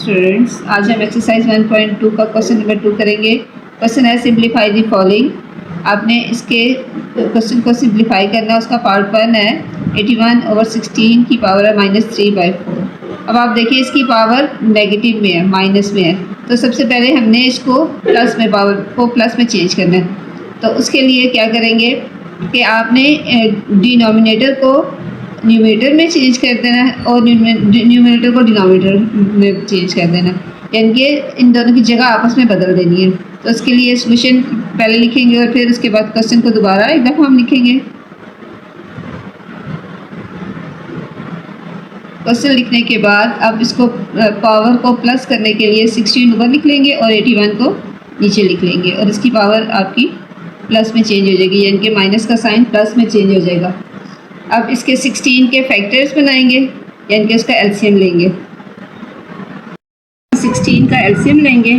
Students, आज हम exercise 1.2 का क्वेश्चन नंबर 2 करेंगे। क्वेश्चन है सिंप्लीफाई द फॉलोइंग। आपने इसके क्वेश्चन को सिंप्लीफाई करना, उसका पार्ट 1 है 81/16 की पावर है -3/4। अब आप देखिए इसकी पावर नेगेटिव में है, माइनस में है, तो सबसे पहले हमने इसको प्लस में, पावर को प्लस में चेंज करना है। तो उसके लिए क्या करेंगे कि आपने डिनोमिनेटर को न्यूमरेटर में चेंज कर देना है और न्यूमरेटर को डिनोमिनेटर में चेंज कर देना है, यानी कि इन दोनों की जगह आपस में बदल देनी है। तो उसके लिए सॉल्यूशन पहले लिखेंगे और फिर उसके बाद क्वेश्चन को दोबारा एक दफ़ा हम लिखेंगे। क्वेश्चन लिखने के बाद अब इसको पावर को प्लस करने के लिए 16 ऊपर लिख लेंगे और 81 को नीचे लिख लेंगे और इसकी पावर आपकी प्लस में चेंज हो जाएगी, यानी कि माइनस का साइन प्लस में चेंज हो जाएगा। अब इसके 16 के फैक्टर्स बनाएंगे, यानी कि उसका एलसीएम लेंगे। 16 का एलसीएम लेंगे।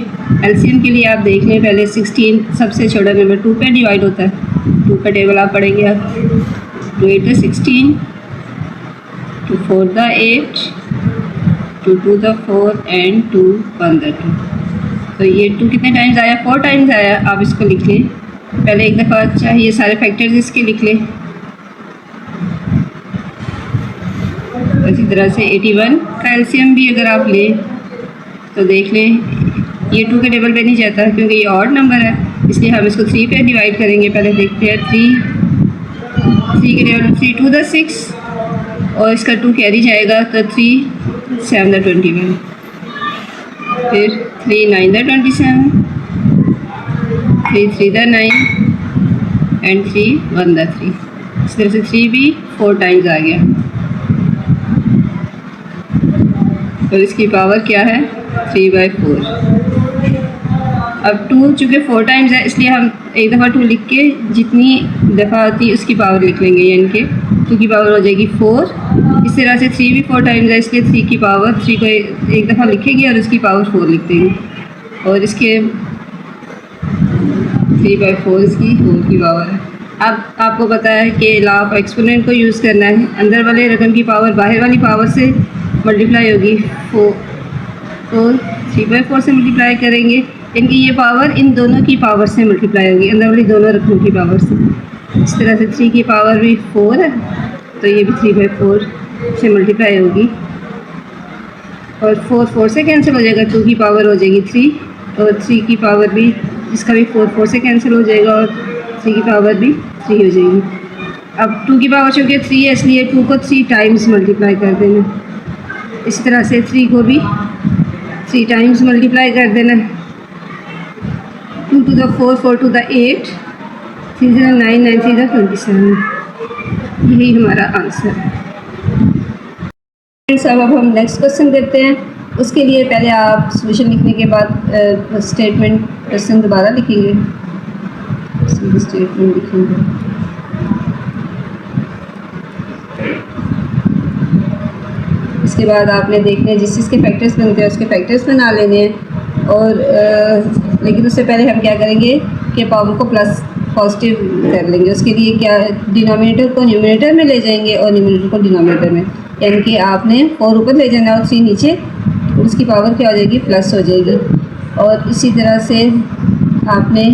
एलसीएम के लिए आप देख लें, पहले 16 सबसे छोटा नंबर 2 पे डिवाइड होता है। 2 का टेबल आप पढ़ेंगे आप। 2 8 16, 2 4 8, 2 2 4 एंड 2 1 2। तो ये 2 कितने टाइम्स आया? 4 टाइम्स आया। आप इसको लिख लें पहले एक दफ़ा। अच्छा, ये सारे फैक्टर्स इसके लिख लें। इसी तरह से 81 का एलसीएम भी अगर आप लें तो देख लें, ये 2 के टेबल पे नहीं जाता क्योंकि ये ऑड नंबर है, इसलिए हम इसको 3 पे डिवाइड करेंगे। पहले देखते हैं 3 के टेबल 3 2 द 6 और इसका 2 कैरी जाएगा, तो 3 7 द 21, फिर 3 9 द 27, 3 3 द 9 एंड 3 1 द 3। इस तरह से 3 भी 4 टाइम्स आ गया और इसकी पावर क्या है? 3/4। अब 2 चूँकि 4 टाइम्स है, इसलिए हम एक दफ़ा 2 लिख के जितनी दफ़ा आती है उसकी पावर लिख लेंगे, यानी कि 2 की पावर हो जाएगी 4। इस तरह से 3 भी 4 टाइम्स है, इसलिए 3 की पावर 3 को एक दफ़ा लिखेंगे और उसकी पावर 4 लिख देंगे और इसके 3/4 इसकी 4 की पावर है। अब आपको पता है कि लॉ ऑफ एक्सपोनेंट को यूज़ करना है। अंदर वाले रकम की पावर बाहर वाली पावर से मल्टीप्लाई होगी। 4 तो 3/4 से मल्टीप्लाई करेंगे, यानी कि ये पावर इन दोनों की पावर से मल्टीप्लाई होगी, अंदर वाली दोनों रकमों की पावर से। इस तरह से 3 की पावर भी 4 है, तो ये भी 3/4 से मल्टीप्लाई होगी और 4 4 से कैंसिल हो जाएगा, 2 की पावर हो जाएगी 3 और 3 की पावर भी, इसका भी 4 4 से कैंसिल हो जाएगा और 3 की पावर भी 3 हो जाएगी। अब 2 की पावर चूँकि 3 है, इसलिए 2 को 3 टाइम्स मल्टीप्लाई कर देना। इसी तरह से 3 को भी 3 टाइम्स मल्टीप्लाई कर देना। 2 to the 4, 4 to the 8, 3 to the 9, 9 to the 27। यही हमारा आंसर है। अब हम नेक्स्ट क्वेश्चन देखते हैं। उसके लिए पहले आप सॉल्यूशन लिखने के बाद स्टेटमेंट क्वेश्चन दोबारा लिखेंगे, स्टेटमेंट लिखेंगे। इसके बाद आपने देखने जिस चीज़ के फैक्टर्स बनते हैं उसके फैक्टर्स बना लेने हैं और लेकिन उससे पहले हम क्या करेंगे कि पावर को प्लस पॉजिटिव कर लेंगे। उसके लिए क्या, डिनोमिनेटर को न्यूमरेटर में ले जाएंगे और न्यूमरेटर को डिनोमिनेटर में, यानी कि आपने 4 ऊपर ले जाना और 3 नीचे, उसकी पावर क्या हो जाएगी? प्लस हो जाएगी। और इसी तरह से आपने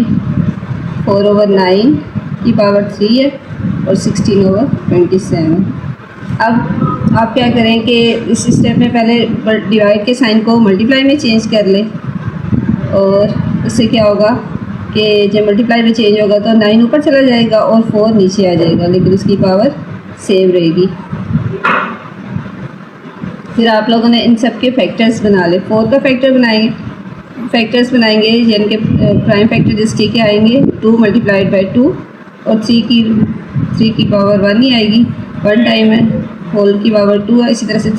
4/9 की पावर 3 है और 16/27। अब आप क्या करें कि इस स्टेप में पहले डिवाइड के साइन को मल्टीप्लाई में चेंज कर लें और इससे क्या होगा कि जब मल्टीप्लाई में चेंज होगा तो 9 ऊपर चला जाएगा और 4 नीचे आ जाएगा, लेकिन उसकी पावर सेम रहेगी। फिर आप लोगों ने इन सब के फैक्टर्स बना ले। 4 का फैक्टर्स बनाएंगे, यानी कि प्राइम फैक्टर जिसके के आएंगे 2 मल्टीप्लाइड बाई 2 और 3 की पावर 1 ही आएगी, 1 टाइम है, होल की पावर 2 है। इसी तरह से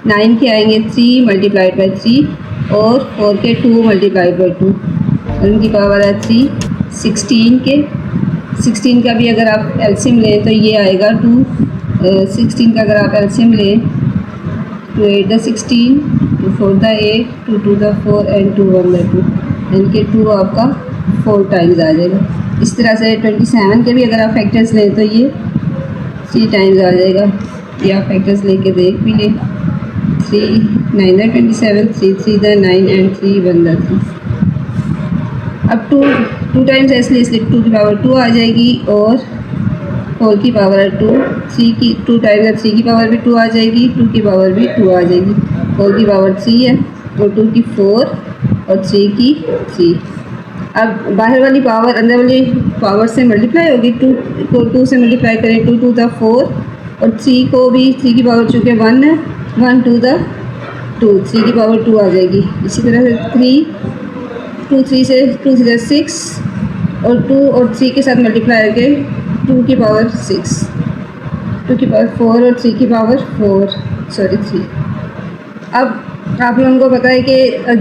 9 के आएंगे 3 मल्टीप्लाइड बाई 3 और 4 के 2 मल्टीप्लाइड बाई 2 और उनकी पावर है 3। 16 का भी अगर आप एलसीएम लें तो ये आएगा 2। 16 का अगर आप एलसीएम लें, 2 8 the 16, 2 4 the 8, 2 2 the 4 and 2 1 the 2, यानी कि 2 आपका 4 टाइम्स आ जाएगा। इस तरह से 27 के भी अगर आप फैक्टर्स लें तो ये 3 टाइम्स आ जाएगा। या फैक्टर्स लेके देख भी लें। 3 9 27, 3 3 9 एंड 3 1 3। अब टू टाइम्स इसलिए 2 की पावर 2 आ जाएगी और 4 की पावर 2, 3 की 2 टाइम्स 3 की पावर भी 2 आ जाएगी, 2 की पावर भी 2 आ जाएगी। 4 की पावर 3 है और 2 की 4 और 3 की 3। अब बाहर वाली पावर अंदर वाली पावर से मल्टीप्लाई होगी। 2 को 2 से मल्टीप्लाई करें, 2 2 द 4 और 3 को भी 3 की पावर चूँकि 1 है, 1 2 द 2, 3 की पावर 2 आ जाएगी। इसी तरह से 2 3 से 2 3 6 और 2 और 3 के साथ मल्टीप्लाई करके 2 की पावर 6, 2 की पावर 4 और 3 की पावर 3। अब आप लोगों को पता है कि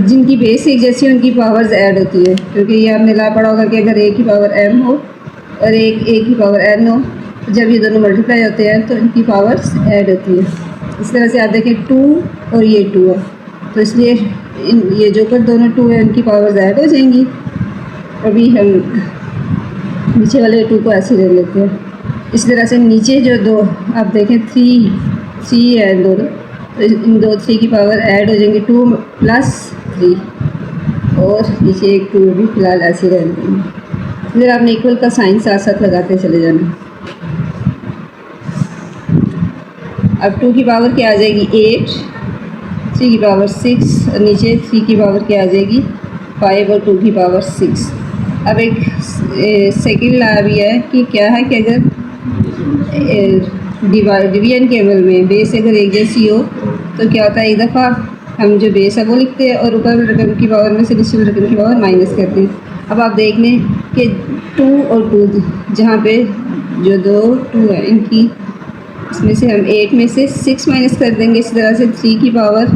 जिनकी बेस एक जैसी है उनकी पावर्स ऐड होती है, क्योंकि ये आपने ला पड़ा होगा कि अगर एक की पावर m हो और एक की पावर n हो, जब ये दोनों मल्टीप्लाई होते हैं तो इनकी पावर्स ऐड होती है। इस तरह से आप देखें 2 और ये 2 है, तो इसलिए ये जो पर दोनों 2 है उनकी पावर्स ऐड हो जाएंगी। अभी हम नीचे वाले 2 को ऐसे ले लेते हैं। इस तरह से नीचे जो दो आप देखें 3 है दोनों, तो इन 3 की पावर ऐड हो जाएंगी, 2 + 3 और नीचे एक 2 भी फिलहाल ऐसे रह देंगे। फिर आपने इक्वल का साइन साथ साथ लगाते चले जाना। अब 2 की पावर क्या आ जाएगी 8, 3 की पावर 6 और नीचे 3 की पावर क्या आ जाएगी 5 और 2 की पावर 6। अब एक सेकंड लॉ भी है कि क्या है कि अगर डिवीजन के अमल में बेस अगर एक जैसी हो तो क्या होता है, एक दफ़ा हम जो बेस है वो लिखते हैं और ऊपर रकम की पावर में से निचली रकम की पावर माइनस करते हैं। अब आप देख लें कि 2 और 2 जहाँ पे जो दो 2 है इनकी इसमें से हम 8 में से 6 माइनस कर देंगे। इसी तरह से 3 की पावर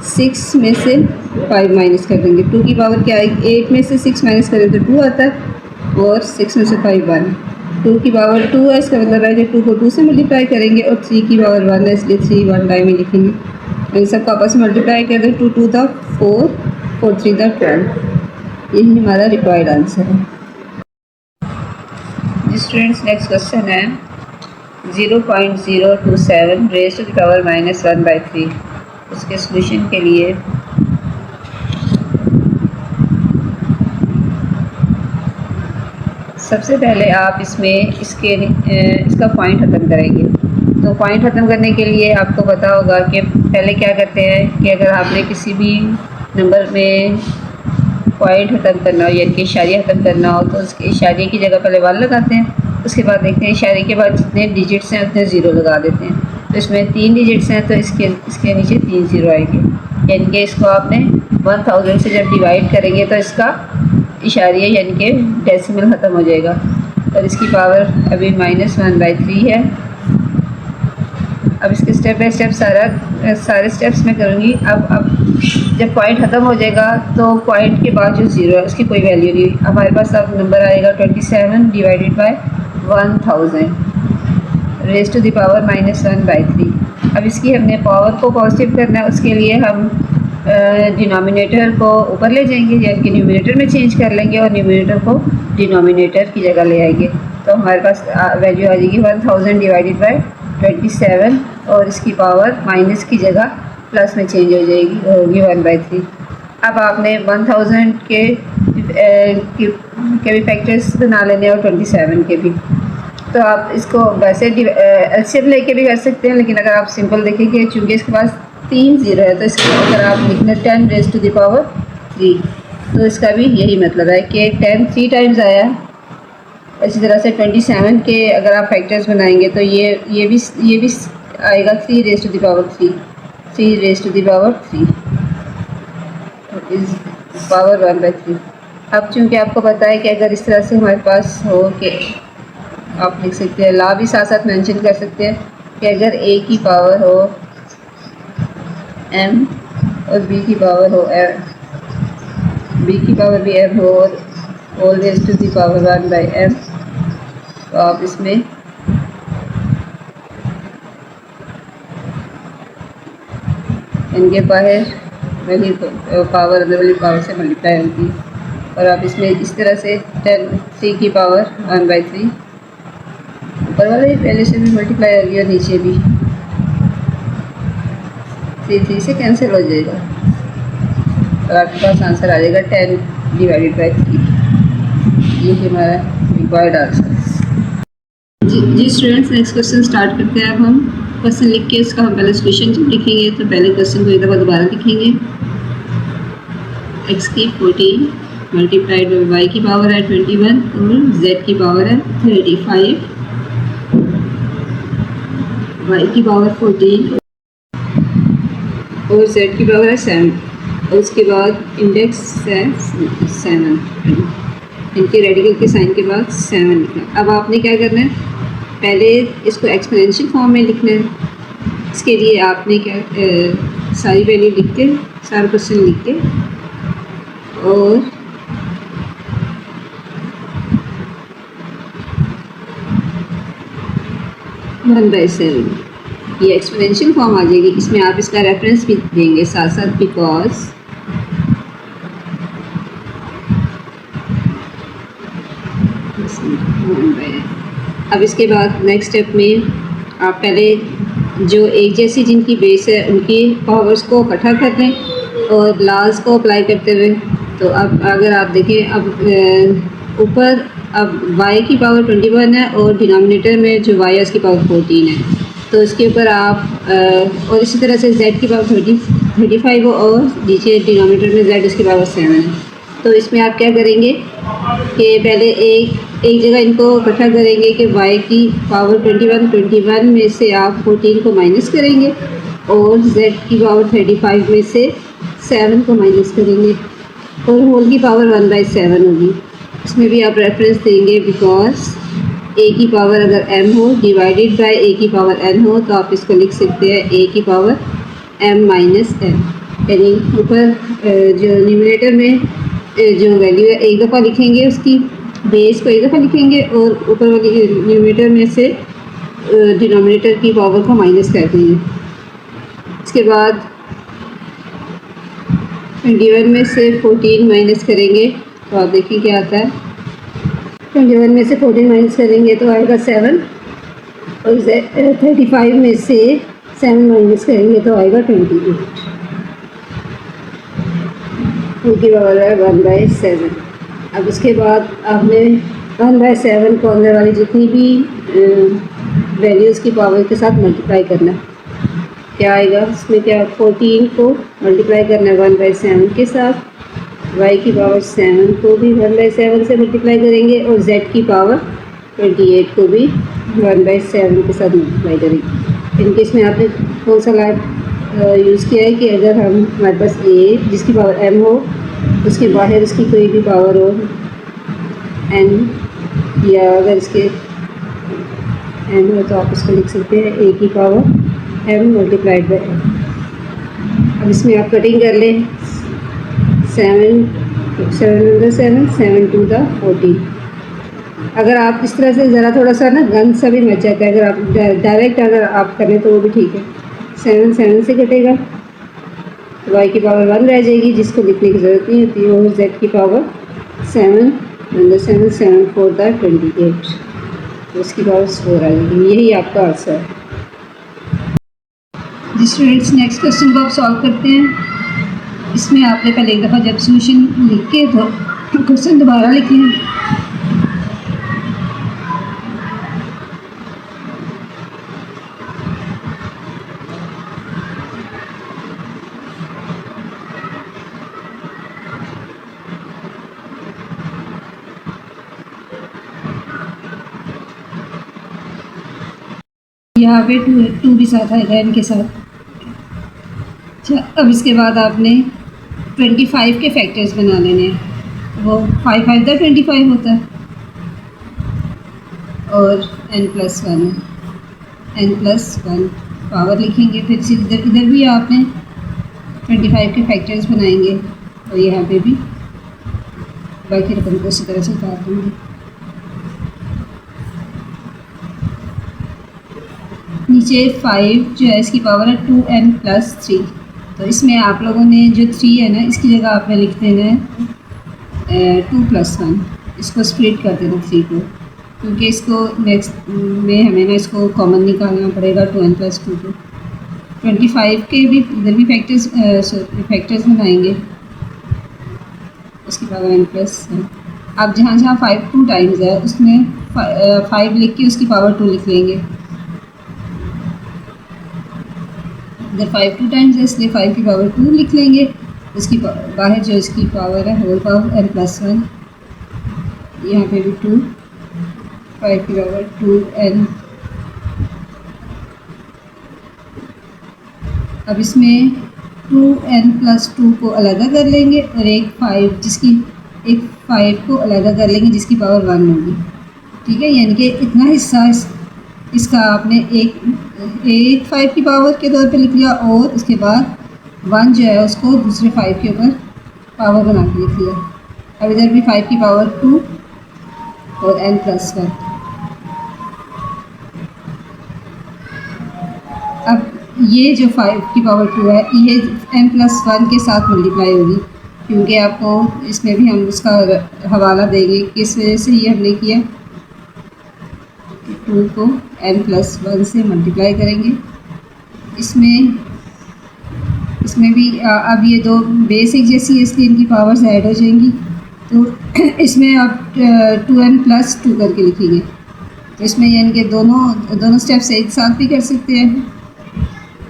6 में से 5 माइनस कर देंगे। 2 की पावर क्या आएगी 8 में से 6 माइनस करें तो 2 आता है और 6 में से 5 1। 2 की पावर 2 है, इसका मतलब है कि 2 को 2 से मल्टीप्लाई करेंगे और 3 की पावर 1 है, इसलिए 3 1 टाइम ही लिखेंगे। इन सब को आपस में मल्टीप्लाई कर दें, 2 2 द 4, 4 3 द 12। यही हमारा रिक्वायर्ड आंसर है। जी स्टूडेंट्स, नेक्स्ट क्वेश्चन है 0.027 रेज़ टू द पावर -1/3। उसके सोल्यूशन के लिए सबसे पहले आप इसमें इसका पॉइंट ख़त्म करेंगे। तो पॉइंट ख़त्म करने के लिए आपको पता होगा कि पहले क्या करते हैं कि अगर आपने किसी भी नंबर में पॉइंट ख़त्म करना हो यानी कि इशारिया ख़त्म करना हो तो उसके इशारे की जगह पहले 1 लगाते हैं। उसके बाद देखते हैं इशारे के बाद जितने डिजिट्स हैं उतने 0 लगा देते हैं। तो इसमें 3 डिजिट्स हैं तो इसके नीचे 3 0 आएंगे, यानी कि इसको आपने 1000 से जब डिवाइड करेंगे तो इसका इशारिया यानी कि डेसिमल ख़त्म हो जाएगा। और इसकी पावर अभी -1/3 है। अब इसके स्टेप बाय स्टेप सारे स्टेप्स मैं करूँगी। अब जब पॉइंट ख़त्म हो जाएगा तो पॉइंट के बाद जो 0 है उसकी कोई वैल्यू नहीं। हमारे पास अब नंबर आएगा 27 divided by 1000 raise to the power -1/3। अब इसकी हमने पावर को पॉजिटिव करना है, उसके लिए हम डिनोमिनेटर को ऊपर ले जाएंगे यानी कि न्यूमिनेटर में चेंज कर लेंगे और न्यूमिनेटर को डिनोमिनेटर की जगह ले आएंगे। तो हमारे पास वैल्यू आ जाएगी 1000 डिवाइडेड बाय 27 और इसकी पावर माइनस की जगह प्लस में चेंज हो जाएगी, होगी 1/3। अब आपने 1000 के भी फैक्टर्स बना लेने और 27 के भी। तो आप इसको वैसे एलसीएम लेके भी कर सकते हैं, लेकिन अगर आप सिंपल देखेंगे चूँकि इसके पास 3 0 है तो इसको अगर आप लिखना 10 रेज़ टू द पावर 3 तो इसका भी यही मतलब है कि 10 3 टाइम्स आया। इसी तरह से 27 के अगर आप फैक्टर्स बनाएंगे तो ये भी आएगा 3 raise to the power 3, 3 raise to the power 3 इस पावर 1/3। अब चूँकि आपको पता है कि अगर इस तरह से हमारे पास हो कि आप लिख सकते हैं, ला भी साथ साथ मेंशन कर सकते हैं कि अगर a की पावर हो m और b की पावर हो b की पावर भी m हो और all raise to the power 1/m, तो आप इसमें इनके बाहर वही पावर अंदर वाली पावर से मल्टीप्लाई होती है और आप इसमें इस तरह से 3 की पावर 1/3 ऊपर वाले पहले से भी मल्टीप्लाई होगी और नीचे भी 3 से कैंसिल हो जाएगा और आपके पास आंसर आ जाएगा 10 डिवाइडेड बाई 3। ये हमारा रिक्वायर्ड आंसर। जी स्टूडेंट्स, नेक्स्ट क्वेश्चन स्टार्ट करते हैं। अब हम क्वेश्चन लिख के इसका हम पहले सोल्यूशन जब लिखेंगे तो पहले क्वेश्चन को एक दफ़ा दोबारा लिखेंगे। x की 14 मल्टीप्लाइड बाई y की पावर है 21 और z की पावर है 35, y की पावर 14 और z की पावर है 7 और उसके बाद इंडेक्स है 7। इनके रेडिकल के साइन के बाद 7 लिखना। अब आपने क्या करना है, पहले इसको एक्सपोनेंशियल फॉर्म में लिखना है। इसके लिए आपने क्या सारी वैल्यू लिख के, सारा क्वेश्चन लिख के और वन बाई 7 ये एक्सपोनेंशियल फॉर्म आ जाएगी। इसमें आप इसका रेफरेंस भी देंगे साथ साथ, बिकॉज अब इसके बाद नेक्स्ट स्टेप में आप पहले जो एक जैसी जिनकी बेस है उनकी पावर्स को इकट्ठा कर दें और लाज को अप्लाई करते हुए। तो अब अगर आप देखें, अब ऊपर अब y की पावर 21 है और डिनोमिनेटर में जो y है उसकी पावर 14 है, तो इसके ऊपर आप और इसी तरह से z की पावर 35 हो और नीचे डिनोमिनेटर में z उसकी पावर 7 है। तो इसमें आप क्या करेंगे कि पहले एक जगह इनको इकट्ठा करेंगे कि y की पावर 21 में से आप 14 को माइनस करेंगे और z की पावर 35 में से 7 को माइनस करेंगे और होल की पावर 1/7 होगी। इसमें भी आप रेफरेंस देंगे, बिकॉज a की पावर अगर m हो डिवाइडेड बाय a की पावर n हो तो आप इसको लिख सकते हैं a की पावर m माइनस n। यानी ऊपर जो न्यूमरेटर में जो वैल्यू है एक दफ़ा लिखेंगे, उसकी बेस को एक दफ़ा लिखेंगे और ऊपर वाली न्यूमरेटर में से डिनोमिनेटर की पावर को माइनस कर देंगे। इसके बाद 21 में से 14 माइनस करेंगे तो आप देखिए क्या आता है। 21 में से 14 माइनस करेंगे तो आएगा 7 और 35 में से 7 माइनस करेंगे तो आएगा 28। उनकी पावर है 1/7। अब इसके बाद आपने 1/7 को अंदर वाली जितनी भी वैल्यूज़ की पावर के साथ मल्टीप्लाई करना है। क्या आएगा इसमें, क्या 14 को मल्टीप्लाई करना है 1/7 के साथ, y की पावर 7 को भी 1/7 से मल्टीप्लाई करेंगे और z की पावर 28 को भी 1/7 के साथ मल्टीप्लाई करेंगे। इन केस में आपने कौन सा लाभ यूज़ किया है कि अगर हमारे पास a जिसकी पावर m हो, उसके बाहर उसकी कोई भी पावर हो n, या अगर इसके n हो तो आप उसको लिख सकते हैं a की power m multiplied by m। अब इसमें आप कटिंग कर लें, 7 2 द 14। अगर आप इस तरह से ज़रा थोड़ा सा ना गंद सा भी मच जाता है, अगर आप डायरेक्ट अगर आप करें तो वो भी ठीक है। 7 से कटेगा तो y की पावर 1 रह जाएगी, जिसको लिखने की ज़रूरत नहीं होती, और z की पावर 7 7 4 द 28 तो उसकी पावर 4 आ जाएगी। यही आपका आंसर है। जी स्टूडेंट्स, नेक्स्ट क्वेश्चन को आप सॉल्व करते हैं। इसमें आपने पहले एक दफ़ा जब सोल्यूशन लिख के तो क्वेश्चन दोबारा लिखें। यहाँ पे 2 भी साथ आएगा इनके साथ। अच्छा, अब इसके बाद आपने 25 के फैक्टर्स बना लेने हैं। वो 5 5 द 25 होता है और n+1 है। n+1 पावर लिखेंगे, फिर इधर भी आपने 25 के फैक्टर्स बनाएंगे और यहाँ पे भी बाकी रकम को इसी तरह से उतार देंगे। नीचे 5 जो है इसकी पावर है 2n+3। तो इसमें आप लोगों ने जो 3 है ना, इसकी जगह आपने लिख देना है 2+1। इसको स्प्लिट कर देना 3 को, क्योंकि इसको नेक्स्ट में हमें ना इसको कॉमन निकालना पड़ेगा 2n+2 को। 25 के भी इधर भी फैक्टर्स बनाएंगे, उसके पावर n प्लस। अब जहाँ जहाँ 5 2 टाइम्स है उसमें 5 लिख के उसकी पावर 2 लिख लेंगे। इधर 5 2 टाइम्स है इसलिए 5 की पावर 2 लिख लेंगे। उसकी बाहर जो इसकी पावर है होल पावर n प्लस 1, यहाँ पे भी 2, 5 की पावर 2n। अब इसमें 2n प्लस 2 को अलग कर लेंगे और एक 5 को अलग कर लेंगे जिसकी पावर 1 होगी। ठीक है, यानी कि इतना हिस्सा इसका आपने एक 5 की पावर के तौर पे लिख लिया और उसके बाद 1 जो है उसको दूसरे 5 के ऊपर पावर बना के लिख लिया। अब इधर भी 5 की पावर 2 और n प्लस 1। अब ये जो 5 की पावर 2 है ये n प्लस 1 के साथ मल्टीप्लाई होगी, क्योंकि आपको इसमें भी हम उसका हवाला देंगे किस वजह से ये हमने किया। 2 को n प्लस 1 से मल्टीप्लाई करेंगे। इसमें भी अब ये दो बेसिक जैसी है इसलिए इनकी पावर्स ऐड हो जाएंगी, तो इसमें आप 2n प्लस 2 करके लिखेंगे। तो इसमें यानी कि दोनों स्टेप्स एक साथ भी कर सकते हैं।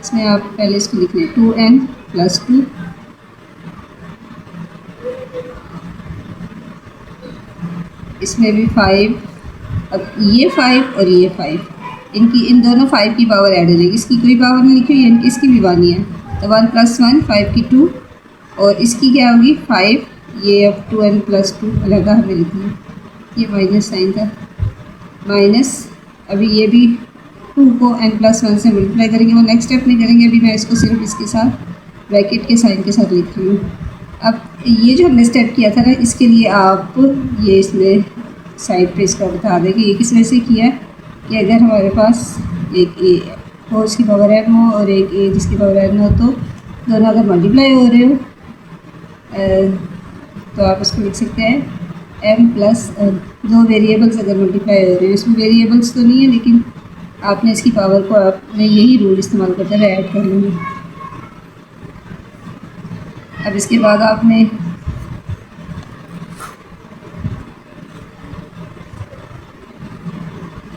इसमें आप पहले इसको लिख लें 2n प्लस 2, इसमें भी 5। अब ये 5 और ये 5 इन दोनों 5 की पावर ऐड हो जाएगी। इसकी कोई पावर नहीं लिखी हुई है, इसकी भी 1 ही है, तो 1 प्लस 1 5 की 2 और इसकी क्या होगी 5। ये अब 2n प्लस 2 अलग हमें लिखना है, ये माइनस साइन था माइनस। अभी ये भी 2 को n प्लस 1 से मल्टीप्लाई करेंगे, वो नेक्स्ट स्टेप नहीं करेंगे। अभी मैं इसको सिर्फ इसके साथ ब्रैकेट के साइन के साथ लिख रही हूँ। अब ये जो हमने स्टेप किया था ना, इसके लिए आप ये इसमें साइड पे इसका बता दें कि ये किस वजह से किया है कि अगर हमारे पास एक ए हो उसकी पावर n हो और एक ए जिसकी पावर n हो, तो दोनों अगर मल्टीप्लाई हो रहे हो तो आप उसको लिख सकते हैं m प्लस दो वेरिएबल्स अगर मल्टीप्लाई हो रहे हैं। इसमें वेरिएबल्स तो नहीं है, लेकिन आपने इसकी पावर को आपने यही रूल इस्तेमाल करते हुए ऐड कर लेंगे। अब इसके बाद आपने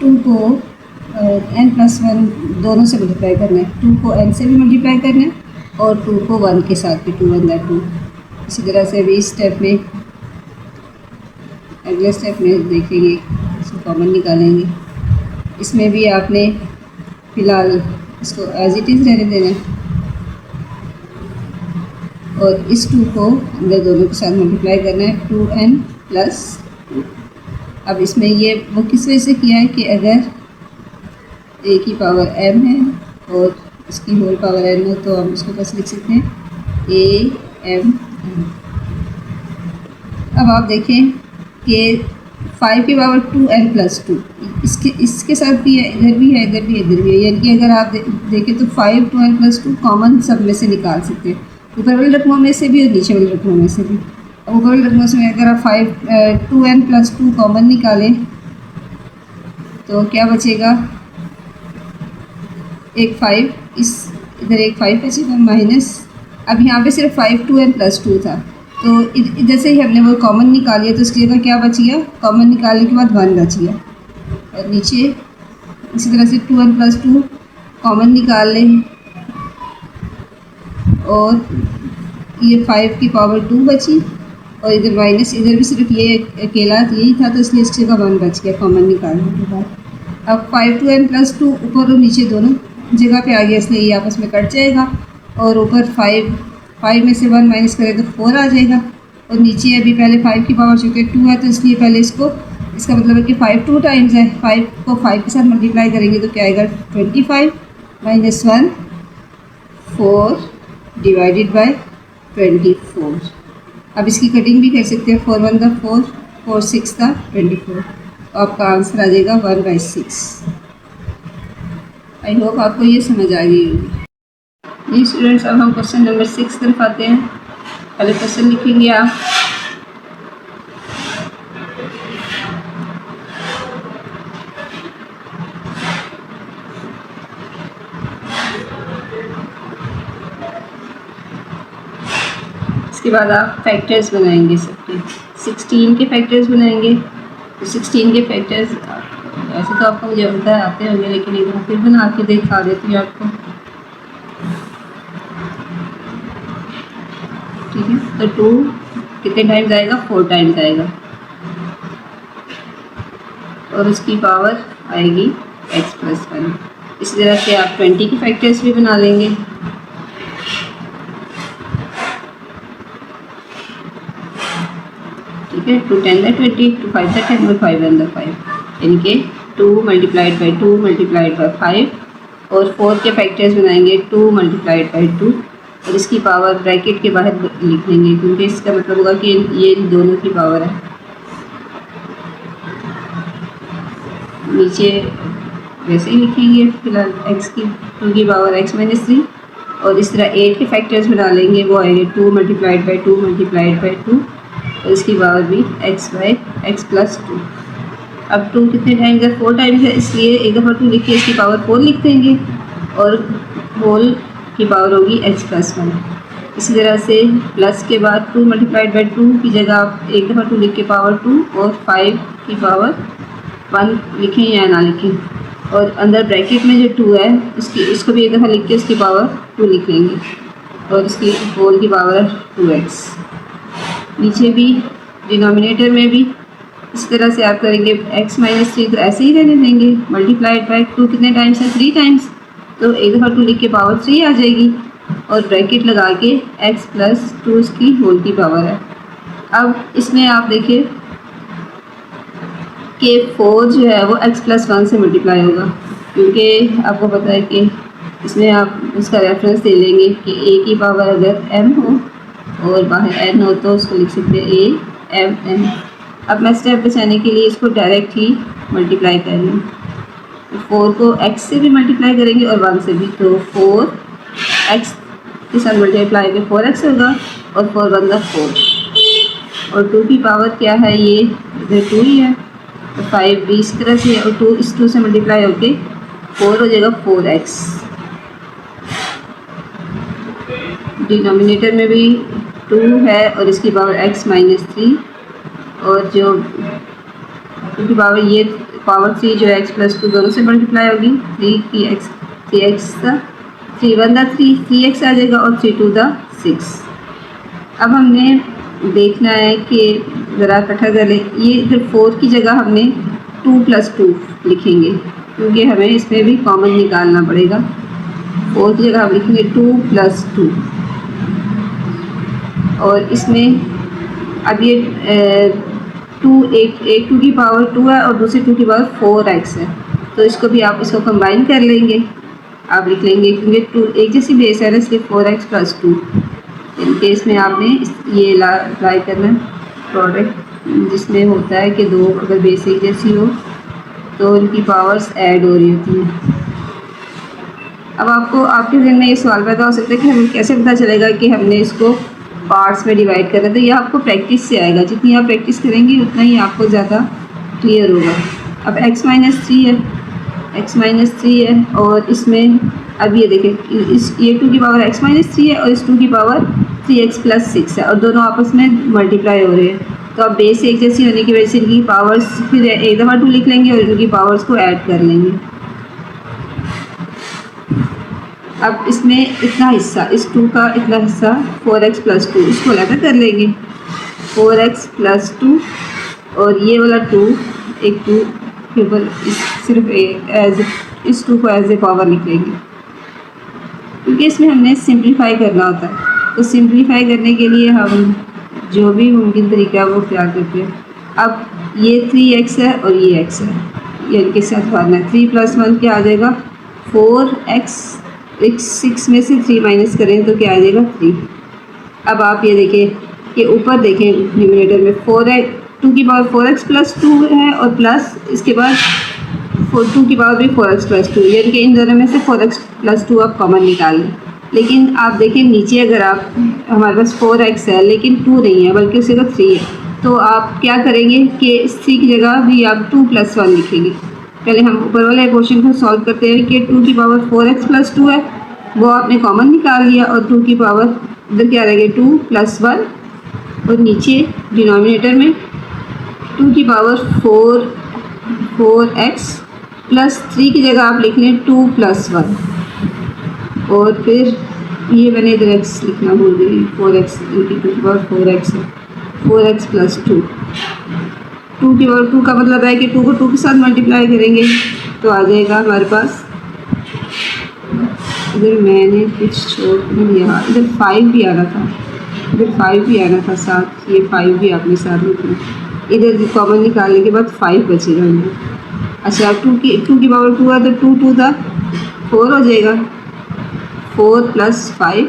टू को n प्लस 1 दोनों से मल्टीप्लाई करना है। 2 को n से भी मल्टीप्लाई करना है और 2 को 1 के साथ भी, 2 1 2। इसी तरह से अभी इस स्टेप में अगले स्टेप में देखेंगे, इसको कॉमन निकालेंगे। इसमें भी आपने फ़िलहाल इसको एज इट इज़ रहने देना है और इस 2 को अंदर दोनों के साथ मल्टीप्लाई करना है 2n प्लस 2। अब इसमें ये वो किस वजह से किया है कि अगर a की पावर m है और इसकी होल पावर n हो तो हम इसको बस लिख सकते हैं a m n। अब आप देखें कि 5 की पावर 2n प्लस 2 इसके साथ भी है, इधर भी है, इधर भी है, इधर भी है। यानी कि अगर आप देखें तो 5 2n प्लस 2 कॉमन सब में से निकाल सकते हैं, ऊपर वाले रकमों में से भी और नीचे वाले रकमों में से भी। अब ऊपर वाले रकमों से अगर आप 2n प्लस 2 कॉमन निकालें तो क्या बचेगा, एक 5 इधर एक 5 बचेगा माइनस। अब यहाँ पे सिर्फ 5 2n प्लस 2 था, तो इधर से ही हमने वो कॉमन निकाल लिया, तो इसकी जगह क्या बच गया, कॉमन निकालने के बाद 1 बच गया। और नीचे इसी तरह से 2n प्लस 2 कॉमन निकाल लें और ये 5 की पावर 2 बची और इधर माइनस, इधर भी सिर्फ ये अकेला यही था, तो इसलिए इसकी जगह 1 बच गया कॉमन निकालने के बाद। अब 5 2n प्लस 2 ऊपर और नीचे दोनों जगह पे आ गया, इसलिए ये आपस में कट जाएगा और ऊपर 5 में से 1 माइनस करें तो 4 आ जाएगा और नीचे अभी पहले 5 की पावर चूँकि 2 है तो इसलिए पहले इसका मतलब है कि 5 2 टाइम्स है, 5 को 5 के साथ मल्टीप्लाई करेंगे तो क्या आएगा 25 माइनस 1 4 डिवाइडेड बाय 24। अब इसकी कटिंग भी कर सकते हैं, 4 1 का 4 4 6 का 24, तो आपका आंसर आ जाएगा 1/6। आई होप आपको ये समझ आ गई होगी। जी स्टूडेंट्स, अब हम क्वेश्चन नंबर 6 तरफ आते हैं। पहले क्वेश्चन लिखेंगे आप, इसके बाद आप फैक्टर्स बनाएंगे सबके, 16 के फैक्टर्स बनाएंगे। तो 16 के फैक्टर्स ऐसे तो आपको मुझे पता है आते होंगे, लेकिन एक बार फिर बना के दिखा देती हूँ आपको। ठीक है, तो 2 कितने टाइम्स आएगा, 4 टाइम्स आएगा, और उसकी पावर आएगी x+1। इसी तरह से आप 20 के फैक्टर्स भी बना लेंगे। ठीक है, 2 10 20, 2 5 10 और 5 1 5, इनके 2 मल्टीप्लाइड बाई 2 मल्टीप्लाइड बाई 5, और 4 के फैक्टर्स बनाएंगे 2 मल्टीप्लाइड बाई 2, और इसकी पावर ब्रैकेट के बाहर लिख लेंगे, क्योंकि इसका मतलब होगा कि ये इन दोनों की पावर है। नीचे वैसे ही लिखेंगे फिलहाल x की 2 की पावर x-3, और इस तरह 8 के फैक्टर्स बना लेंगे, वो आएंगे 2 मल्टीप्लाइड बाई 2 मल्टीप्लाइड बाई 2, और इसकी पावर भी x+2। अब 2 कितने टाइम्स है, 4 टाइम्स है, इसलिए एक दफ़ा 2 लिख के इसकी पावर 4 लिख देंगे, और होल की पावर होगी x+1। इसी तरह से प्लस के बाद 2 मल्टीप्लाइड बाई 2 की जगह आप एक दफ़ा 2 लिख के पावर 2, और 5 की पावर 1 लिखें या ना लिखें, और अंदर ब्रैकेट में जो 2 है इसको भी एक दफ़ा लिख के उसकी पावर 2 लिख लेंगे, और इसकी होल की पावर है 2x। नीचे भी डिनोमिनेटर में भी इस तरह से आप करेंगे, x-3 तो ऐसे ही रहने देंगे, मल्टीप्लाइड बाई 2 कितने टाइम्स है, 3 टाइम्स, तो एक दफ़ा 2 लिख के पावर 3 आ जाएगी, और ब्रैकेट लगा के x+2 इसकी होल की पावर है। अब इसमें आप देखिए कि 4 जो है वो x+1 से मल्टीप्लाई होगा, क्योंकि आपको पता है कि इसमें आप उसका रेफरेंस दे लेंगे कि a की पावर अगर m हो और बाहर n हो तो उसको लिख सकते हैं a m n। अब मैं स्टेप बचाने के लिए इसको डायरेक्ट ही मल्टीप्लाई कर रही हूँ। 4 को x से भी मल्टीप्लाई करेंगे और 1 से भी, तो 4x के साथ मल्टीप्लाई के 4x होगा, और 4 1 4, और 2 की पावर क्या है, ये इधर 2 ही है, तो 5 भी इस तरह से, और 2 इस 2 से मल्टीप्लाई होके 4 हो जाएगा 4x। डिनोमिनेटर में भी 2 है और इसकी पावर x-3, और जो 2 की पावर ये पावर 3 जो x+2 दोनों से मल्टीप्लाई होगी, 3x 3 1 3x आ जाएगा, और 3 2 6। अब हमने देखना है कि ज़रा इकट्ठा कर लें, ये इधर 4 की जगह हमने 2 + 2 लिखेंगे, क्योंकि हमें इसमें भी कॉमन निकालना पड़ेगा। 4 की जगह हम लिखेंगे 2 + 2, और इसमें अब ये एक 2 की पावर 2 है और दूसरी 2 की पावर 4x है, तो इसको भी आप इसको कंबाइन कर लेंगे, आप लिख लेंगे, क्योंकि 2 एक जैसी बेस है ना, इसलिए 4x + 2। इन केस में आपने ये अप्लाई करना है प्रोडक्ट, जिसमें होता है कि 2 अगर बेस एक जैसी हो तो इनकी पावर्स ऐड हो रही होती हैं। अब आपको आपके जहन में ये सवाल पैदा हो सकता है कि हमें कैसे पता चलेगा कि हमने इसको पार्ट्स में डिवाइड करना है, तो यह आपको प्रैक्टिस से आएगा, जितनी आप प्रैक्टिस करेंगे उतना ही आपको ज़्यादा क्लियर होगा। अब x-3 है, और इसमें अब ये देखें, ये 2 की पावर x-3 है, और इस 2 की पावर 3x + 6 है, और दोनों आपस में मल्टीप्लाई हो रहे हैं, तो अब बेस एक जैसी होने की वजह से इनकी पावर्स फिर एक दफ़ा 2 लिख लेंगे और इनकी पावर्स को ऐड कर लेंगे। अब इसमें इतना हिस्सा, इस 2 का इतना हिस्सा 4x + 2, इसको अलग कर लेंगे, 4x + 2, और ये वाला 2 एक 2 के ऊपर सिर्फ इस 2 को एज ए पावर लिख लेंगे, क्योंकि इसमें हमने सिंप्लीफाई करना होता है। तो सिंप्लीफाई करने के लिए हम जो भी मुमकिन तरीका है वो इख्तियार करते हैं। अब ये 3x है और ये x है, ये इनके साथ भागना है, 3 + 1 क्या आ जाएगा 4x, 6 में से 3 माइनस करें तो क्या आ जाएगा 3। अब आप ये देखें कि ऊपर देखें न्यूमरेटर में 2 की पावर 4x + 2 है, और प्लस इसके बाद 2 की पावर भी 4x + 2, यानी कि इन दोनों में से 4x + 2 आप कॉमन निकाल लें। लेकिन आप देखें नीचे अगर आप हमारे पास 4x है लेकिन 2 नहीं है बल्कि उसी का 3 है, तो आप क्या करेंगे कि 3 की जगह भी आप 2 + 1 लिखेंगे। पहले हम ऊपर वाले क्वेश्चन को सॉल्व करते हैं कि 2 की पावर 4x + 2 है, वो आपने कॉमन निकाल लिया, और 2 की पावर इधर क्या रहेगा 2 + 1 और नीचे डिनोमिनेटर में 2 की पावर 4x प्लस 3 की जगह आप लिख लें 2 + 1 और फिर ये मैंने इधर x लिखना भूल गई 4x की 2 की पावर 4x है 4x + 2 2 की पावर 2 का मतलब है कि 2 को 2 के साथ मल्टीप्लाई करेंगे तो आ जाएगा हमारे पास। इधर मैंने कुछ छोड़ दिया, इधर 5 भी आना था, इधर 5 भी आना था साथ, ये 5 भी आपने साथ लिखना। इधर कॉमन निकालने के बाद 5 बचेगा इधर। अच्छा 2 की पावर 2 है तो 2 2 था 4 हो जाएगा 4 + 5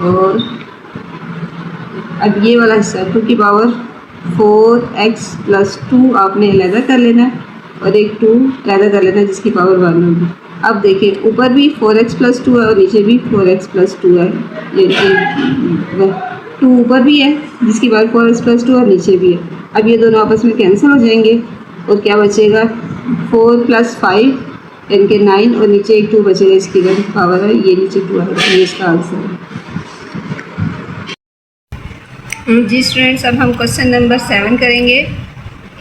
और अब ये वाला हिस्सा 2 की पावर 4x + 2 आपने अलग कर लेना है और एक 2 अलग कर लेना है जिसकी पावर 1 होगी। अब देखिए ऊपर भी 4x + 2 है और नीचे भी 4x + 2 है, ये 2 ऊपर भी है जिसकी पावर 4x + 2 और नीचे भी है। अब ये दोनों आपस में कैंसिल हो जाएंगे और क्या बचेगा 4 + 5 यानी कि 9 और नीचे एक 2 बचेगा, इसकी पावर है ये नीचे 2 है, ये इसका आंसर है। जी स्टूडेंट्स, अब हम क्वेश्चन नंबर 7 करेंगे।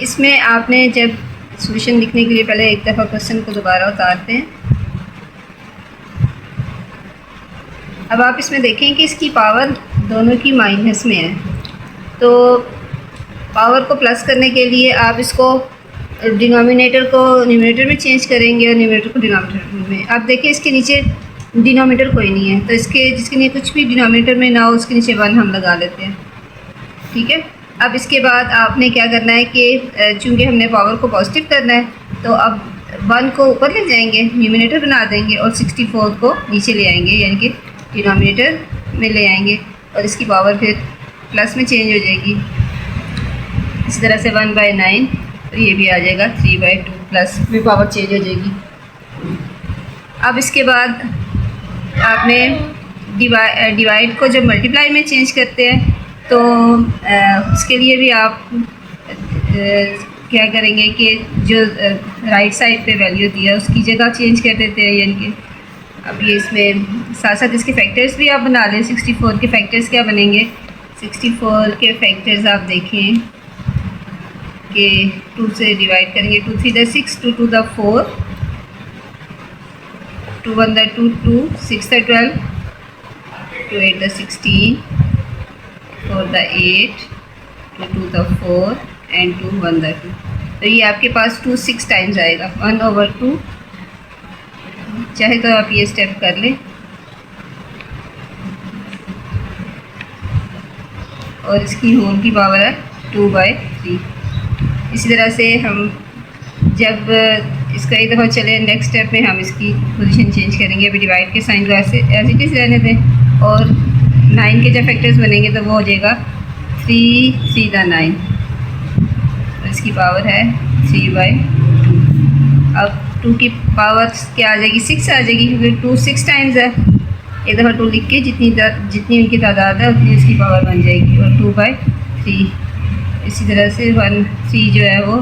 इसमें आपने जब सॉल्यूशन लिखने के लिए पहले एक दफ़ा क्वेश्चन को दोबारा उतारते हैं। अब आप इसमें देखें कि इसकी पावर दोनों की माइनस में है, तो पावर को प्लस करने के लिए आप इसको डिनोमिनेटर को न्यूमरेटर में चेंज करेंगे और न्यूमरेटर को डिनोमिनेटर में। आप देखिए इसके नीचे डिनोमिनेटर कोई नहीं है, तो इसके जिसके लिए कुछ भी डिनोमिनेटर में ना हो उसके नीचे 1 हम लगा लेते हैं, ठीक है। अब इसके बाद आपने क्या करना है कि चूँकि हमने पावर को पॉजिटिव करना है तो अब 1 को ऊपर ले जाएंगे, न्यूमरेटर बना देंगे और 64 को नीचे ले आएंगे यानी कि डिनोमिनेटर में ले आएंगे और इसकी पावर फिर प्लस में चेंज हो जाएगी। इसी तरह से 1/9 और ये भी आ जाएगा 3/2 प्लस में पावर चेंज हो जाएगी। अब इसके बाद आपने डिवाइड को जब मल्टीप्लाई में चेंज करते हैं तो उसके लिए भी आप क्या करेंगे कि जो राइट साइड पे वैल्यू दिया उसकी जगह चेंज कर देते हैं, यानी कि अब ये इसमें साथ साथ इसके फैक्टर्स भी आप बना लें। 64 के फैक्टर्स क्या बनेंगे, 64 के फैक्टर्स आप देखें कि 2 से डिवाइड करेंगे, 2 3 × 6, 2 2 × 4, 2 1 × 2 2, 6 × 12, 2 8 × 16, 4 × 8, 2 2 × 4 एंड 2 1 × 2। तो ये आपके पास 2 6 टाइम्स आएगा 1/2। चाहे तो आप ये स्टेप कर लें और इसकी होल की पावर है 2/3। इसी तरह से हम जब इसका एक दफ़ा चले नेक्स्ट स्टेप में हम इसकी पोजीशन चेंज करेंगे। अभी डिवाइड के साइन को ऐसे एज इट इज़ रहने दें और 9 के जब फैक्टर्स बनेंगे तो वो हो जाएगा 3 3 × 9 और इसकी पावर है 3/2। अब 2 की पावर क्या आ जाएगी 6 आ जाएगी क्योंकि 2 6 टाइम्स है। एक दफ़ा 2 लिख के जितनी उनकी तादाद है उतनी इसकी पावर बन जाएगी और 2/3। इसी तरह से 1 3 जो है वो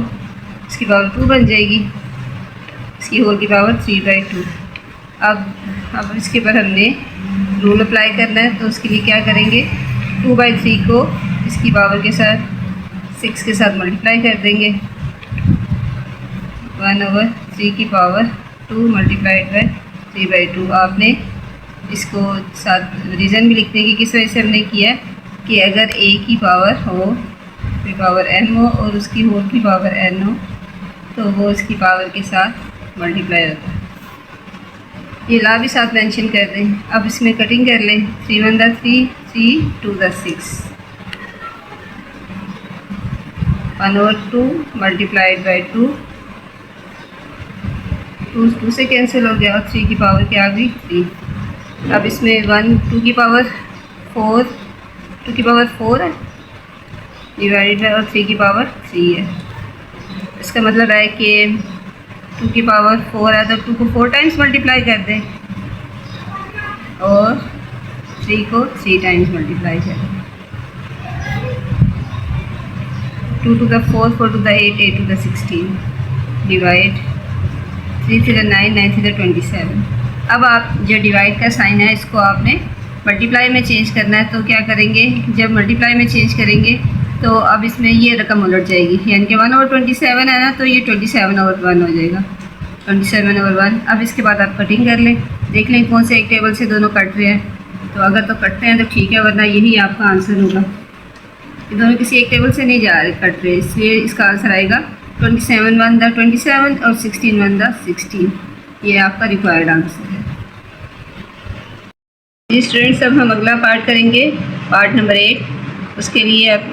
इसकी पावर 2 बन जाएगी, इसकी होल की पावर 3/2। अब इसके ऊपर हमने रूल अप्लाई करना है, तो उसके लिए क्या करेंगे 2/3 को इसकी पावर के साथ 6 के साथ मल्टीप्लाई कर देंगे। 1/3 की पावर 2 × 3/2। आपने इसको साथ रीज़न भी लिख देंगे किस वजह से हमने किया कि अगर a की पावर हो की पावर n हो और उसकी होल की पावर n हो तो वो इसकी पावर के साथ मल्टीप्लाई होता है। ये ला भी साथ मेंशन कर दें। अब इसमें कटिंग कर लें, 3 1 × 3, 3 2 × 6, 1/2 × 2 2 से कैंसिल हो गया और 3 की पावर क्या आ गई 3। अब इसमें 2 की पावर 4 है डिवाइडेड है और 3 की पावर 3 है। इसका मतलब है कि 2 की पावर 4 है तो 2 को 4 टाइम्स मल्टीप्लाई कर दें और 3 को 3 टाइम्स मल्टीप्लाई कर दें। 2 to the 4, 4 to the 8, 8 to the 16 divide 3 3 9, 9 3 27। अब आप जो डिवाइड का साइन है इसको आपने मल्टीप्लाई में चेंज करना है तो क्या करेंगे, जब मल्टीप्लाई में चेंज करेंगे तो अब इसमें ये रकम उलट जाएगी, यानी कि 1/27 है ना, तो ये 27/1 हो जाएगा, 27/1। अब इसके बाद आप कटिंग कर लें, देख लें कौन से एक टेबल से दोनों कट रहे हैं, तो अगर तो कटते हैं तो ठीक है, वरना यही आपका आंसर होगा। ये दोनों किसी एक टेबल से नहीं जा रहे, कट रहे, इसलिए इसका आंसर आएगा 27/1 और 16/1 ये आपका रिक्वायर्ड आंसर है। जी स्टूडेंट्स, अब हम अगला पार्ट करेंगे, पार्ट नंबर 8। उसके लिए आप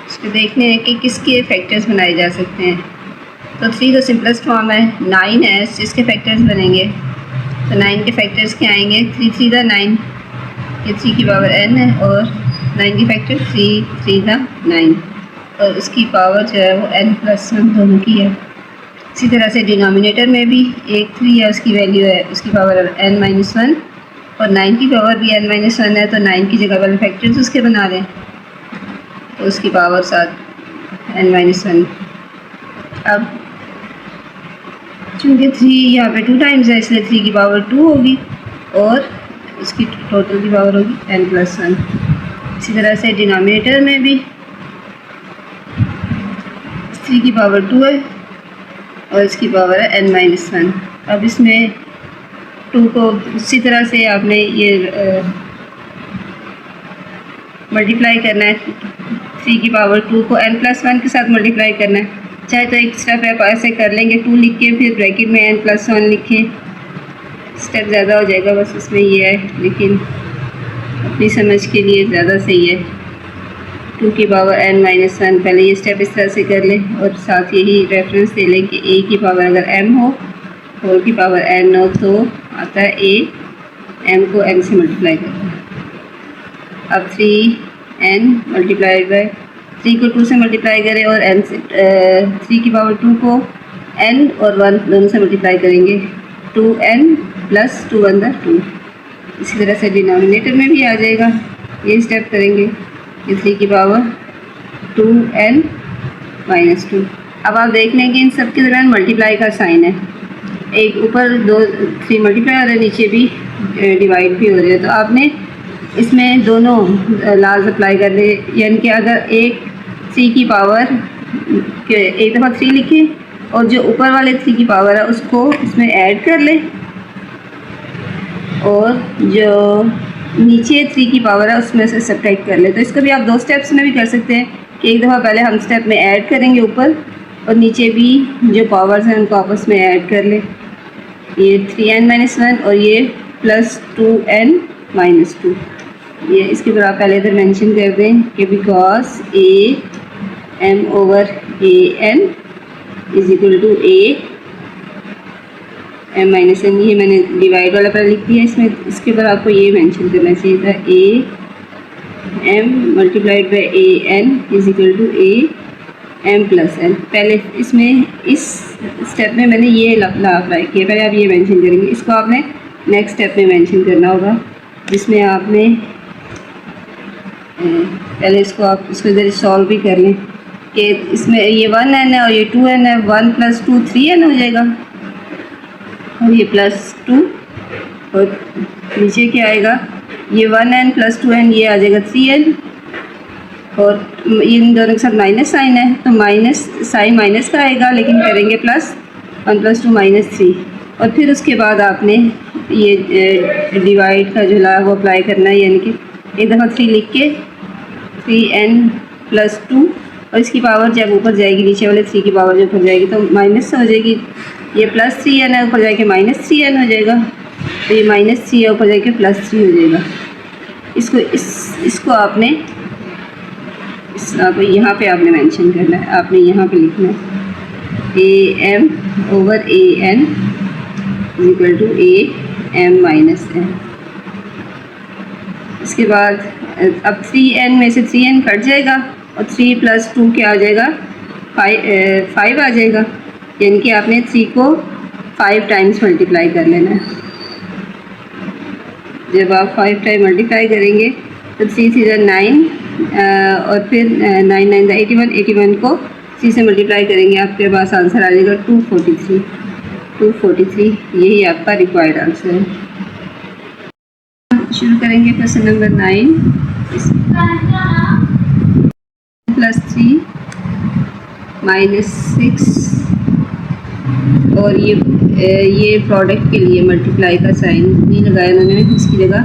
इसको देखने हैं कि किसके फैक्टर्स बनाए जा सकते हैं। तो 3 तो सिंपलेस्ट फॉर्म है, 9 है इसके फैक्टर्स बनेंगे, तो 9 के फैक्टर्स क्या आएंगे, 3 3 दा 9, ये 3 की पावर n है, और 9 की फैक्टर 3 3 दा 9, और उसकी पावर जो है वो n+1 दोनों की है। इसी तरह से डिनोमिनेटर में भी एक 3 है, उसकी वैल्यू है, उसकी पावर n-1, और 9 की पावर भी n-1 है, तो 9 की जगह वाले फैक्टर्स उसके बना लें, तो उसकी पावर साथ n-1। अब चूँकि 3 यहाँ पे 2 टाइम्स है, इसलिए 3 की पावर 2 होगी, और इसकी टोटल की पावर होगी n+1। इसी तरह से डिनोमिनेटर में भी 3 की पावर 2 है, और इसकी पावर है n-1। अब इसमें 2 को उसी तरह से आपने ये मल्टीप्लाई करना है, 3 की पावर 2 को n+1 के साथ मल्टीप्लाई करना है। चाहे तो एक स्टेप आप ऐसे कर लेंगे, 2 लिख के फिर ब्रैकेट में n+1 लिखें, स्टेप ज़्यादा हो जाएगा, बस इसमें ये है, लेकिन अपनी समझ के लिए ज़्यादा सही है। 2 की पावर n-1, पहले ये स्टेप इस तरह से कर लें, और साथ यही रेफरेंस दे लें कि a की पावर अगर m हो, होल की पावर n हो, तो आता है a, m को n से मल्टीप्लाई करता है। अब 3n मल्टीप्लाइड बाय 3 को 2 से मल्टीप्लाई करें, और n से 3 की पावर 2 को n और 1 दोनों से मल्टीप्लाई करेंगे, 2n + 2 × 2। इसी तरह से डिनोमिनेटर में भी आ जाएगा, ये स्टेप करेंगे, ये 3 की पावर 2n-2। अब आप देख लें कि इन सब के दरमियान मल्टीप्लाई का साइन है, एक ऊपर 3 मल्टीप्लाई हो रहा है, नीचे भी डिवाइड भी हो रहे हैं, तो आपने इसमें दोनों लाज अप्लाई कर ले, यानी कि अगर एक 3 की पावर के एक दफ़ा 3 लिखें, और जो ऊपर वाले 3 की पावर है उसको इसमें ऐड कर ले, और जो नीचे 3 की पावर है उसमें से सब्ट्रैक्ट कर ले। तो इसको भी आप 2 स्टेप्स में भी कर सकते हैं कि एक दफ़ा पहले हम स्टेप में ऐड करेंगे ऊपर, और नीचे भी जो पावर्स हैं उनको आपस में ऐड कर ले, ये 3n-1 और ये +2n-2। ये इसके ऊपर आप पहले इधर मेंशन कर दें कि बिकॉज a(m/an) = a(m-n), ये मैंने डिवाइड वाला पहले लिख दिया, इसमें इसके ऊपर आपको ये मेंशन करना चाहिए था, a(m × an) = a(m+n). पहले इसमें इस स्टेप में मैंने ये ला अप्लाई किया, पहले आप ये मेंशन करेंगे, इसको आपने नेक्स्ट स्टेप में मेंशन करना होगा, जिसमें आपने पहले इसको इधर सॉल्व भी कर लें कि इसमें ये 1n है और ये 2n है, 1 + 2 3n हो जाएगा, और ये +2, और नीचे क्या आएगा, ये 1n + 2n, ये आ जाएगा 3n, और इन दोनों के साथ माइनस साइन है, तो माइनस साइन माइनस का आएगा, लेकिन करेंगे प्लस, 1 + 2 - 3, और फिर उसके बाद आपने ये डिवाइड का जो ला वो अप्लाई करना है, यानी कि एक दफ़ा 3 लिख के 3n + 2, और इसकी पावर जब ऊपर जाएगी, नीचे वाले 3 की पावर जब ऊपर जाएगी तो माइनस हो जाएगी, ये +3n है, ऊपर जाके -3n हो जाएगा, तो ये -3 है, ऊपर जाके +3 हो जाएगा। इसको आपने यहाँ पे आपने मेंशन करना है, आपने यहाँ पे लिखना है a(m/an) = a(m-n). इसके बाद अब 3n में से 3n कट जाएगा, और 3 + 2 क्या आ जाएगा, 5 आ जाएगा, यानी कि आपने 3 को 5 टाइम्स मल्टीप्लाई कर लेना है। जब आप 5 टाइम मल्टीप्लाई करेंगे तो 3 × 3 = 9, और फिर 9 × 9 = 81, 81 को 3 से मल्टीप्लाई करेंगे आपके पास आंसर आ जाएगा 243। 243 यही आपका रिक्वायर्ड आंसर है। शुरू करेंगे क्वेश्चन नंबर 9। +3 -6 और ये प्रोडक्ट के लिए मल्टीप्लाई का साइन नहीं लगाया उन्होंने, इसकी जगह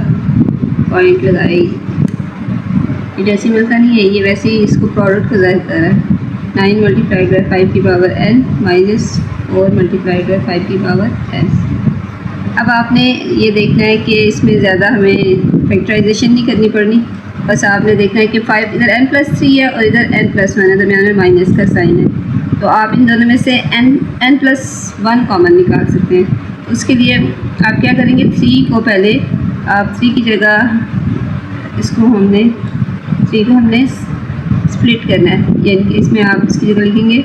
पॉइंट लगाई। ये डेसिमल का नहीं है, ये वैसे ही इसको प्रोडक्ट को ज़ाहिर कर रहा है। 9 × 5 की पावर n -4 × 5 की पावर n। अब आपने ये देखना है कि इसमें ज़्यादा हमें फैक्टराइजेशन नहीं करनी पड़नी, बस आपने देखना है कि 5 इधर n+3 है और इधर n+1 है, दरमियान में माइनस का साइन है। तो आप इन दोनों में से n+1 कॉमन निकाल सकते हैं। उसके लिए आप क्या करेंगे, 3 को पहले आप 3 की जगह इसको हमने 3 को हमने स्प्लिट करना है, यानी कि इसमें आप इसकी जगह लिखेंगे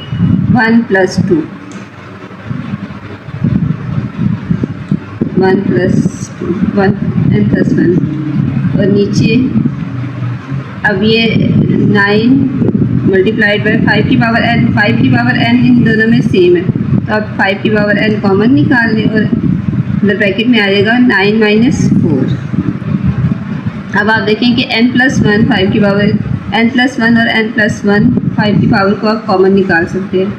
1 + 2 1 n+1 और नीचे अब ये 9 × 5 की पावर n। 5 की पावर n इन दोनों में सेम है, तो आप 5 की पावर n कॉमन निकाल लें और अंदर ब्रैकेट में आ जाएगा 9 - 4। अब आप देखें कि n+1 5 की पावर n+1 और n+1 5 की पावर को आप कॉमन निकाल सकते हैं।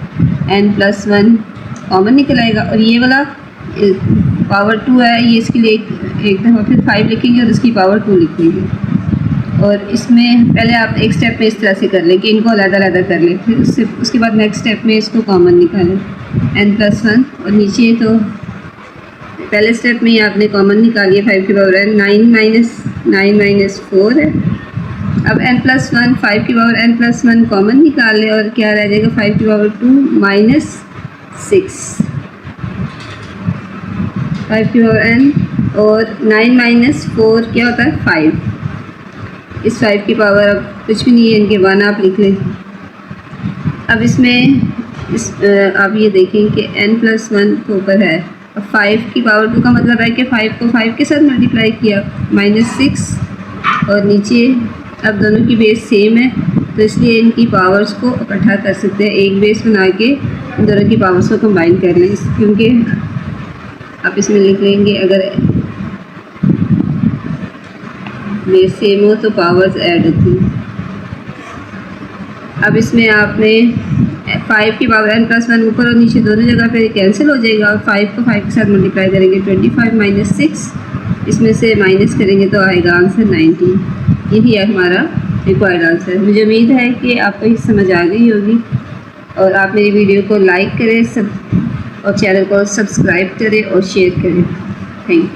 n+1 कॉमन निकल आएगा और ये वाला पावर 2 है, ये इसके लिए एक दफ़ा फिर 5 लिखेंगे और इसकी पावर 2 लिखेंगे। और इसमें पहले आप एक स्टेप में इस तरह से कर लें कि इनको अलग-अलग कर लें, फिर उसके बाद नेक्स्ट स्टेप में इसको कॉमन निकालें n+1 और नीचे तो पहले स्टेप में ही आपने कॉमन निकालिए 5 की पावर n। 9 - 4 है। अब n+1 5 की पावर n+1 कॉमन निकाल लें और क्या रह जाएगा 5 की पावर 2 -6 5 की पावर n और 9 - 4 क्या होता है 5। इस 5 की पावर अब कुछ भी नहीं है, इनके 1 आप लिख लें। अब इसमें आप ये देखें कि n+1 के ऊपर है, अब 5 की पावर 2 का मतलब है कि 5 को 5 के साथ मल्टीप्लाई किया -6 और नीचे अब दोनों की बेस सेम है, तो इसलिए इनकी पावर्स को इकट्ठा कर सकते हैं, एक बेस बना के इन दोनों की पावर्स को कंबाइन कर लें, क्योंकि आप इसमें लिख लेंगे अगर बेस सेम हो तो पावर्स ऐड होती हैं। अब इसमें आपने 5 की पावर n+1 ऊपर और नीचे दोनों जगह पे कैंसिल हो जाएगा और 5 को 5 के साथ मल्टीप्लाई करेंगे 25 - 6, इसमें से माइनस करेंगे तो आएगा आंसर 19। यही है हमारा रिक्वायर्ड आंसर। मुझे उम्मीद है कि आपको ये समझ आ गई होगी और आप मेरी वीडियो को लाइक करें और चैनल को सब्सक्राइब करें और शेयर करें। Thank you.